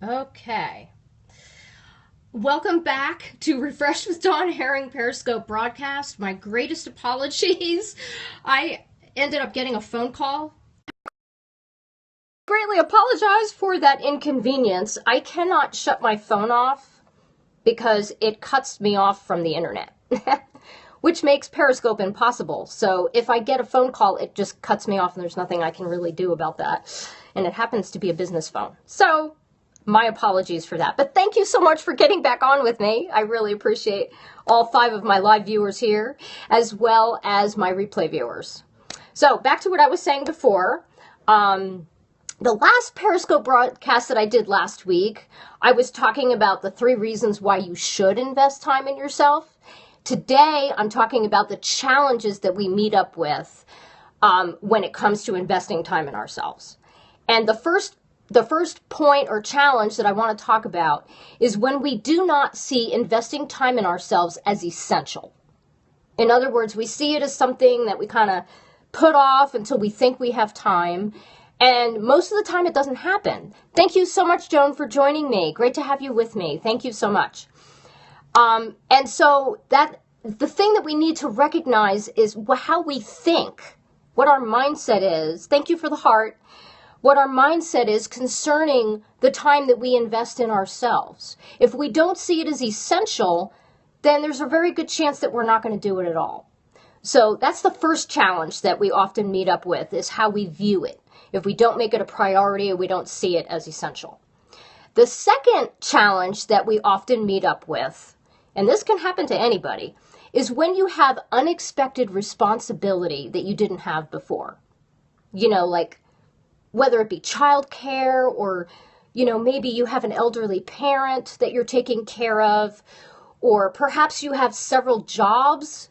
Okay. Welcome back to Refresh with DawnHerring Periscope broadcast. My greatest apologies. I ended up getting a phone call. Greatly apologize for that inconvenience. I cannot shut my phone off because it cuts me off from the internet, which makes Periscope impossible. So if I get a phone call, it just cuts me off and there's nothing I can really do about that. And it happens to be a business phone. So my apologies for that. But thank you so much for getting back on with me. I really appreciate all 5 of my live viewers here, as well as my replay viewers. So back to what I was saying before. The last Periscope broadcast that I did last week, I was talking about the 3 reasons why you should invest time in yourself. Today, I'm talking about the challenges that we meet up with when it comes to investing time in ourselves. And the first point or challenge that I want to talk about is when we do not see investing time in ourselves as essential. In other words, we see it as something that we kind of put off until we think we have time. And most of the time it doesn't happen. Thank you so much, Joan, for joining me. Great to have you with me. Thank you so much. And so that the thing that we need to recognize is how we think, what our mindset is. Thank you for the heart. What our mindset is concerning the time that we invest in ourselves. If we don't see it as essential, then there's a very good chance that we're not going to do it at all. So that's the first challenge that we often meet up with, is how we view it. If we don't make it a priority or we don't see it as essential. The second challenge that we often meet up with, and this can happen to anybody, is when you have unexpected responsibility that you didn't have before. You know, like whether it be childcare or, maybe you have an elderly parent that you're taking care of, or perhaps you have several jobs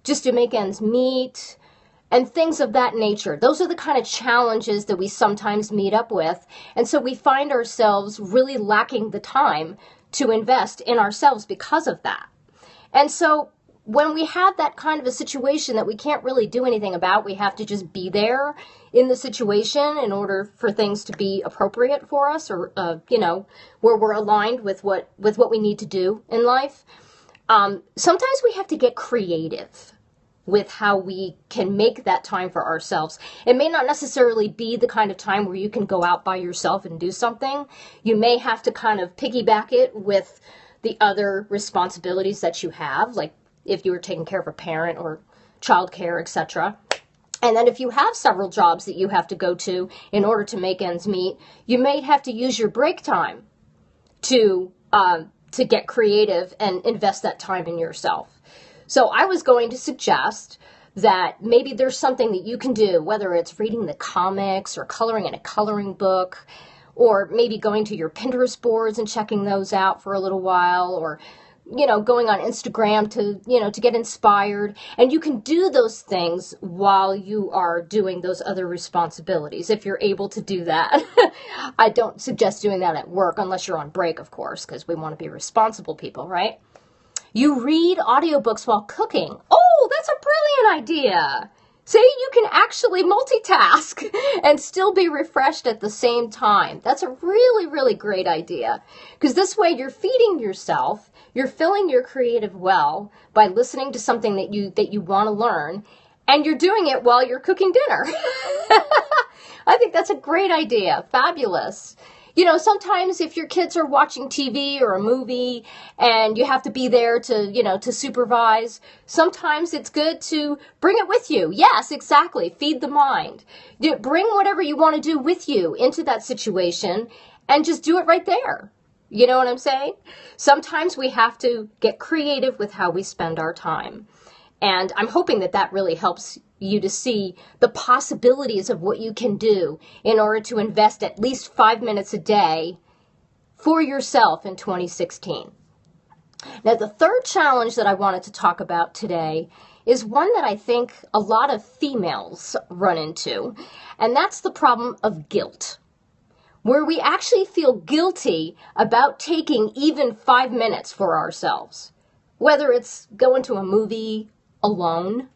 just to make ends meet, and things of that nature. Those are the kind of challenges that we sometimes meet up with. And so we find ourselves really lacking the time to invest in ourselves because of that. And so when we have that kind of a situation that we can't really do anything about, we have to just be there in the situation in order for things to be appropriate for us, or, where we're aligned with what we need to do in life. Sometimes we have to get creative with how we can make that time for ourselves. It may not necessarily be the kind of time where you can go out by yourself and do something. You may have to kind of piggyback it with the other responsibilities that you have, like if you were taking care of a parent or childcare, etc. And then if you have several jobs that you have to go to in order to make ends meet, you may have to use your break time to get creative and invest that time in yourself. So I was going to suggest that maybe there's something that you can do, whether it's reading the comics or coloring in a coloring book, or maybe going to your Pinterest boards and checking those out for a little while, or, going on Instagram to get inspired. And you can do those things while you are doing those other responsibilities, if you're able to do that. I don't suggest doing that at work unless you're on break, of course, because we want to be responsible people, right? You read audiobooks while cooking. Oh, that's a brilliant idea. See, you can actually multitask and still be refreshed at the same time. That's a really, really great idea. Because this way you're feeding yourself, you're filling your creative well by listening to something that you want to learn, and you're doing it while you're cooking dinner. I think that's a great idea. Fabulous. Sometimes if your kids are watching TV or a movie and you have to be there to supervise, sometimes it's good to bring it with you. Yes, exactly. Feed the mind. Bring whatever you want to do with you into that situation and just do it right there. You know what I'm saying? Sometimes we have to get creative with how we spend our time. And I'm hoping that really helps you to see the possibilities of what you can do in order to invest at least 5 minutes a day for yourself in 2016. Now, the third challenge that I wanted to talk about today is one that I think a lot of females run into, and that's the problem of guilt, where we actually feel guilty about taking even 5 minutes for ourselves, whether it's going to a movie alone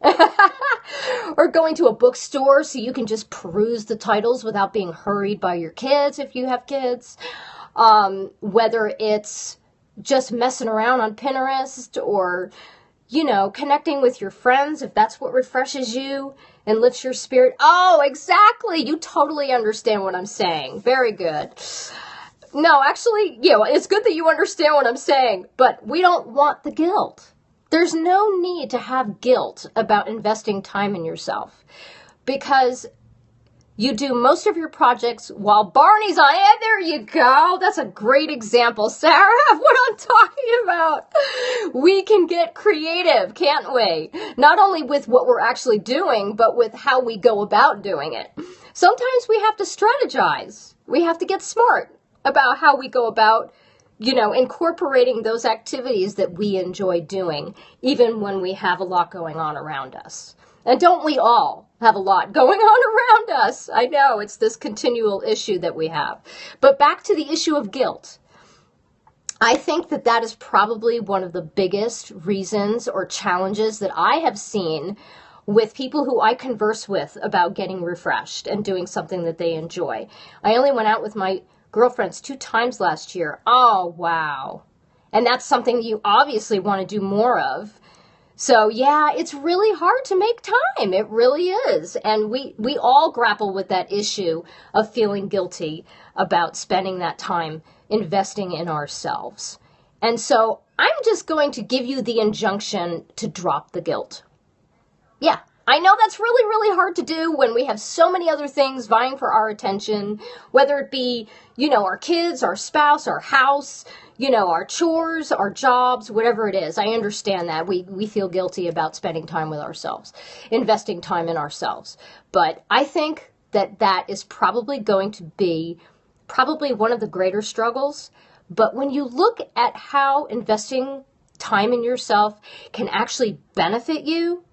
or going to a bookstore so you can just peruse the titles without being hurried by your kids if you have kids, whether it's just messing around on Pinterest or, connecting with your friends, if that's what refreshes you and lifts your spirit. Oh, exactly. You totally understand what I'm saying. Very good. No, actually, it's good that you understand what I'm saying, but we don't want the guilt. There's no need to have guilt about investing time in yourself, because you do most of your projects while Barney's on. Yeah, there you go. That's a great example, Sarah, of what I'm talking about. We can get creative, can't we? Not only with what we're actually doing, but with how we go about doing it. Sometimes we have to strategize. We have to get smart about how we go about, incorporating those activities that we enjoy doing, even when we have a lot going on around us. And don't we all have a lot going on around us? I know, it's this continual issue that we have. But back to the issue of guilt. I think that is probably one of the biggest reasons or challenges that I have seen with people who I converse with about getting refreshed and doing something that they enjoy. I only went out with my girlfriends 2 times last year. Oh, wow. And that's something that you obviously want to do more of. So yeah, it's really hard to make time. It really is. And we all grapple with that issue of feeling guilty about spending that time investing in ourselves. And so I'm just going to give you the injunction to drop the guilt. Yeah, I know that's really, really hard to do when we have so many other things vying for our attention, whether it be, our kids, our spouse, our house, our chores, our jobs, whatever it is. I understand that. We feel guilty about spending time with ourselves, investing time in ourselves. But I think that is probably going to be one of the greater struggles. But when you look at how investing time in yourself can actually benefit you,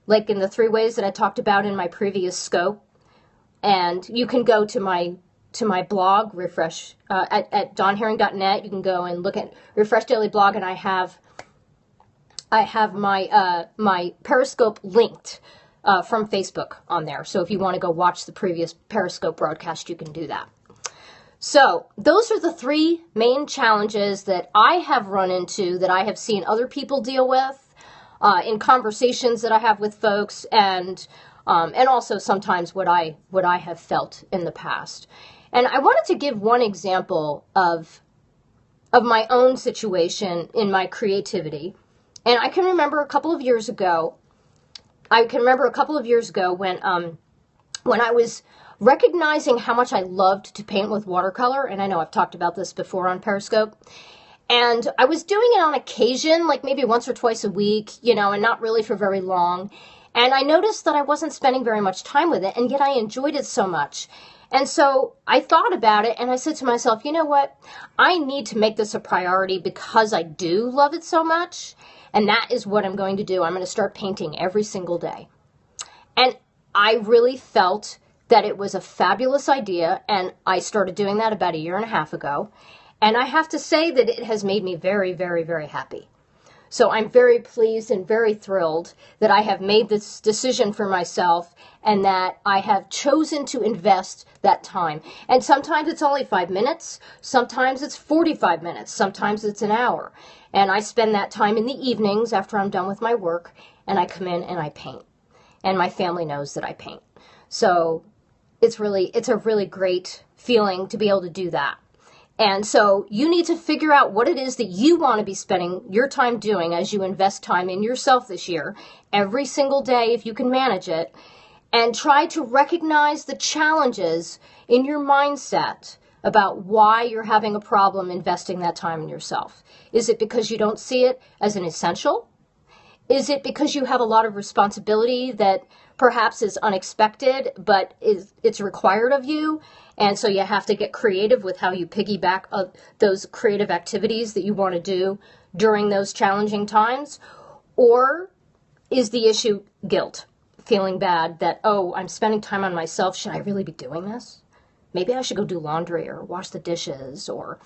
like in the 3 ways that I talked about in my previous scope, and you can go to my blog, refresh, at DawnHerring.net. You can go and look at Refresh Daily Blog, and I have my Periscope linked from Facebook on there. So if you want to go watch the previous Periscope broadcast, you can do that. So those are the 3 main challenges that I have run into, that I have seen other people deal with in conversations that I have with folks, and also sometimes what I have felt in the past. And I wanted to give one example of my own situation in my creativity. And I can remember a couple of years ago when I was recognizing how much I loved to paint with watercolor. And I know I've talked about this before on Periscope. And I was doing it on occasion, like maybe once or twice a week, and not really for very long. And I noticed that I wasn't spending very much time with it, and yet I enjoyed it so much. And so I thought about it, and I said to myself, you know what? I need to make this a priority because I do love it so much. And that is what I'm going to do. I'm going to start painting every single day. And I really felt that it was a fabulous idea, and I started doing that about 1.5 years ago. And I have to say that it has made me very, very, very happy. So I'm very pleased and very thrilled that I have made this decision for myself, and that I have chosen to invest that time. And sometimes it's only 5 minutes, sometimes it's 45 minutes, sometimes it's an hour. And I spend that time in the evenings after I'm done with my work, and I come in and I paint. And my family knows that I paint. So it's a really great feeling to be able to do that. And so you need to figure out what it is that you want to be spending your time doing as you invest time in yourself this year, every single day if you can manage it, and try to recognize the challenges in your mindset about why you're having a problem investing that time in yourself. Is it because you don't see it as an essential? Is it because you have a lot of responsibility that perhaps is unexpected, but it's required of you? And so you have to get creative with how you piggyback those creative activities that you want to do during those challenging times? Or is the issue guilt, feeling bad that, oh, I'm spending time on myself. Should I really be doing this? Maybe I should go do laundry or wash the dishes, or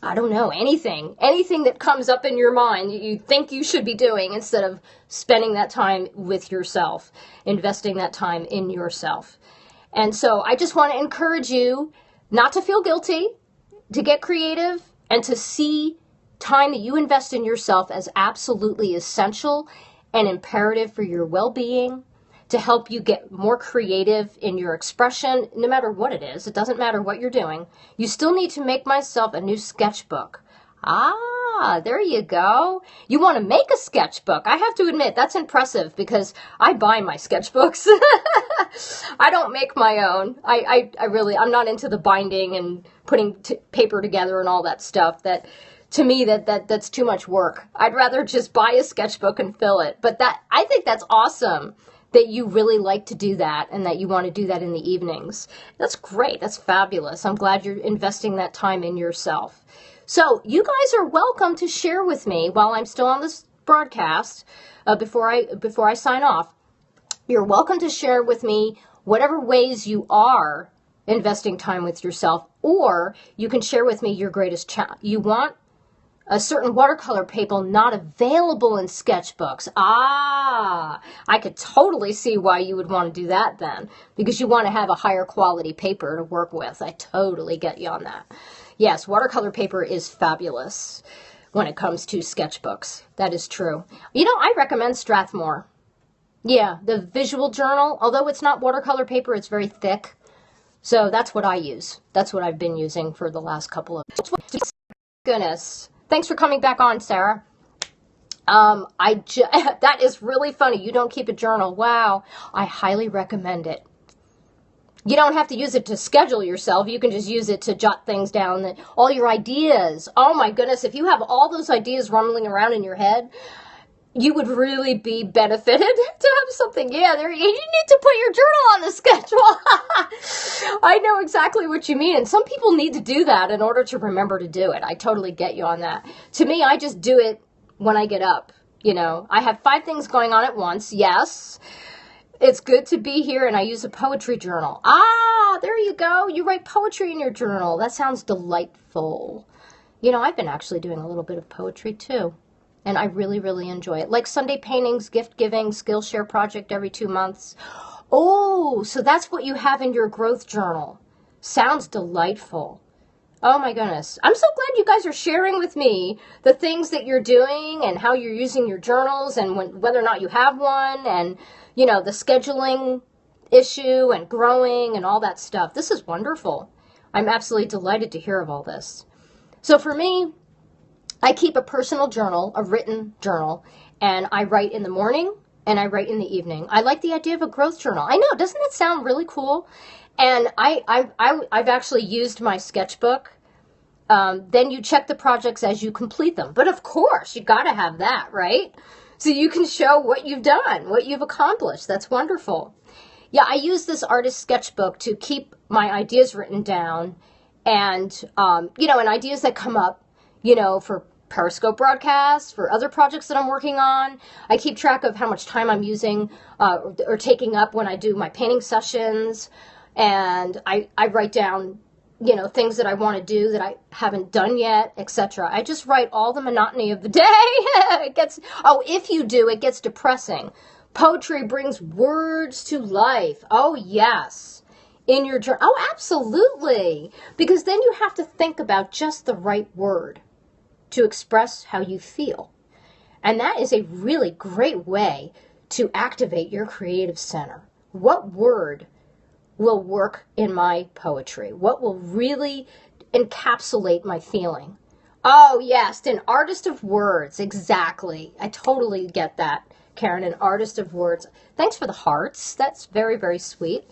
I don't know, anything that comes up in your mind you think you should be doing instead of spending that time with yourself, investing that time in yourself. And so I just want to encourage you not to feel guilty get creative and to see time that you invest in yourself as absolutely essential and imperative for your well-being, to help you get more creative in your expression, no matter what it is. It doesn't matter what you're doing. You still need to make myself a new sketchbook. Ah, there you go. You want to make a sketchbook. I have to admit, that's impressive because I buy my sketchbooks. I don't make my own. I'm not into the binding and putting paper together and all that stuff. That, to me, that's too much work. I'd rather just buy a sketchbook and fill it. But I think that's awesome that you really like to do that and that you want to do that in the evenings. That's great. That's fabulous. I'm glad you're investing that time in yourself. So you guys are welcome to share with me while I'm still on this broadcast, before I sign off. You're welcome to share with me whatever ways you are investing time with yourself, or you can share with me your greatest challenge. You want a certain watercolor paper not available in sketchbooks. Ah, I could totally see why you would want to do that then, because you want to have a higher quality paper to work with. I totally get you on that. Yes, watercolor paper is fabulous when it comes to sketchbooks. That is true. You know, I recommend Strathmore. Yeah, the visual journal, although it's not watercolor paper, it's very thick. So that's what I use. That's what I've been using for the last couple of... Goodness. Thanks for coming back on, Sarah. That is really funny. You don't keep a journal. Wow. I highly recommend it. You don't have to use it to schedule yourself. You can just use it to jot things down, all your ideas. Oh my goodness, if you have all those ideas rumbling around in your head, you would really be benefited to have something. Yeah, there, you need to put your journal on the schedule. I know exactly what you mean. And some people need to do that in order to remember to do it. I totally get you on that. To me, I just do it when I get up. You know, I have 5 things going on at once. Yes, it's good to be here, and I use a poetry journal. Ah, there you go. You write poetry in your journal. That sounds delightful. You know, I've been actually doing a little bit of poetry too. And I really, really enjoy it. Like Sunday paintings, gift giving, Skillshare project every 2 months. Oh, so that's what you have in your growth journal. Sounds delightful. Oh my goodness. I'm so glad you guys are sharing with me the things that you're doing and how you're using your journals and whether or not you have one, and, you know, the scheduling issue and growing and all that stuff. This is wonderful. I'm absolutely delighted to hear of all this. So for me, I keep a personal journal, a written journal, and I write in the morning and I write in the evening. I like the idea of a growth journal. I know, doesn't it sound really cool? And I've actually used my sketchbook. Then you check the projects as you complete them. But of course, you got to have that, right? So you can show what you've done, what you've accomplished. That's wonderful. Yeah, I use this artist sketchbook to keep my ideas written down, and, you know, and ideas that come up, you know, for Periscope broadcasts, for other projects that I'm working on. I keep track of how much time I'm using or taking up when I do my painting sessions. And I write down, you know, things that I want to do that I haven't done yet, etc. I just write all the monotony of the day. If you do, it gets depressing. Poetry brings words to life. Oh, yes. In your journal. Oh, absolutely. Because then you have to think about just the right word to express how you feel. And that is a really great way to activate your creative center. What word will work in my poetry? What will really encapsulate my feeling? Oh, yes, an artist of words. Exactly. I totally get that, Karen, an artist of words. Thanks for the hearts. That's very, very sweet.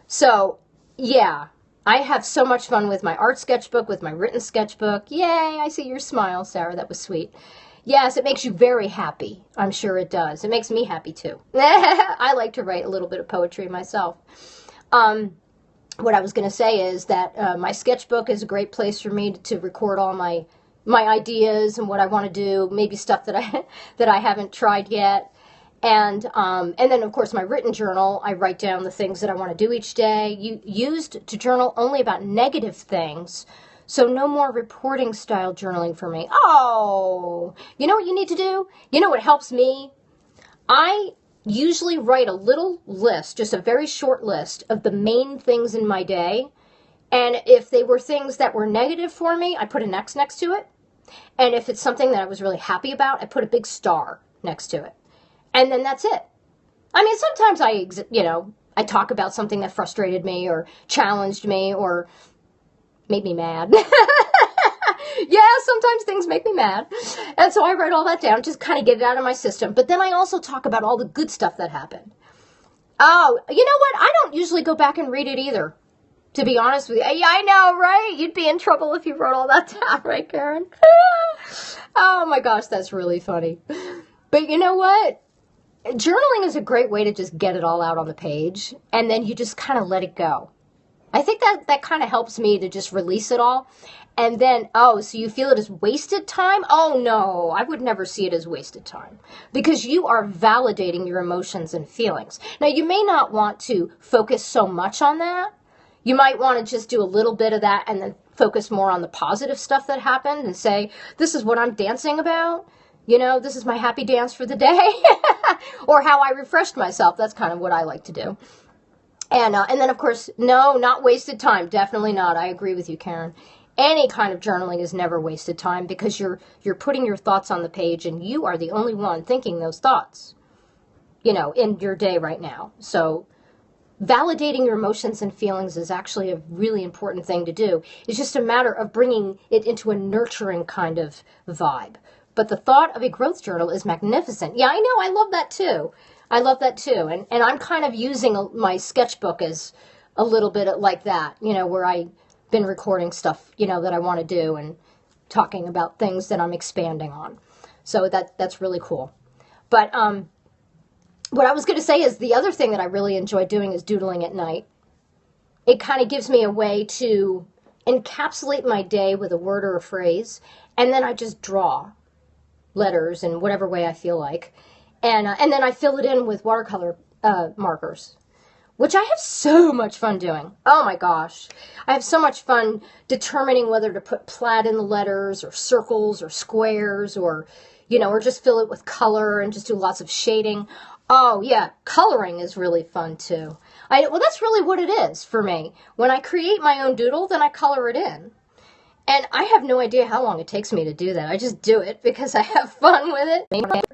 So, yeah. I have so much fun with my art sketchbook, with my written sketchbook. Yay, I see your smile, Sarah. That was sweet. Yes, it makes you very happy. I'm sure it does. It makes me happy, too. I like to write a little bit of poetry myself. What I was going to say is that my sketchbook is a great place for me to record all my ideas and what I want to do, maybe stuff that I haven't tried yet. And then, of course, my written journal, I write down the things that I want to do each day. You used to journal only about negative things, so no more reporting style journaling for me. Oh, you know what you need to do? You know what helps me? I usually write a little list, just a very short list of the main things in my day, And if they were things that were negative for me, I put an X next to it. And if it's something that I was really happy about, I put a big star next to it. And then that's it. I mean, sometimes I talk about something that frustrated me or challenged me or made me mad. Yeah, sometimes things make me mad. And so I write all that down, just kind of get it out of my system. But then I also talk about all the good stuff that happened. Oh, you know what? I don't usually go back and read it either, to be honest with you. Yeah, I know, right? You'd be in trouble if you wrote all that down, right, Karen? Oh my gosh, that's really funny. But you know what? Journaling is a great way to just get it all out on the page, and then you just kind of let it go. I think that kind of helps me to just release it all. And then, oh, so you feel it as wasted time? Oh, no, I would never see it as wasted time because you are validating your emotions and feelings. Now, you may not want to focus so much on that. You might want to just do a little bit of that and then focus more on the positive stuff that happened and say, this is what I'm dancing about. You know, this is my happy dance for the day or how I refreshed myself. That's kind of what I like to do. And then, of course, no, not wasted time. Definitely not. I agree with you, Karen. Any kind of journaling is never wasted time because you're putting your thoughts on the page and you are the only one thinking those thoughts, you know, in your day right now. So validating your emotions and feelings is actually a really important thing to do. It's just a matter of bringing it into a nurturing kind of vibe. But the thought of a growth journal is magnificent. Yeah, I know. I love that too. I love that too. And I'm kind of using my sketchbook as a little bit like that, you know, where I've been recording stuff, you know, that I want to do and talking about things that I'm expanding on. So that's really cool. But what I was going to say is the other thing that I really enjoy doing is doodling at night. It kind of gives me a way to encapsulate my day with a word or a phrase, and then I just draw letters in whatever way I feel like. And then I fill it in with watercolor markers, which I have so much fun doing. Oh my gosh. I have so much fun determining whether to put plaid in the letters or circles or squares or, you know, or just fill it with color and just do lots of shading. Oh yeah, coloring is really fun too. Well, that's really what it is for me. When I create my own doodle, then I color it in. And I have no idea how long it takes me to do that. I just do it because I have fun with it.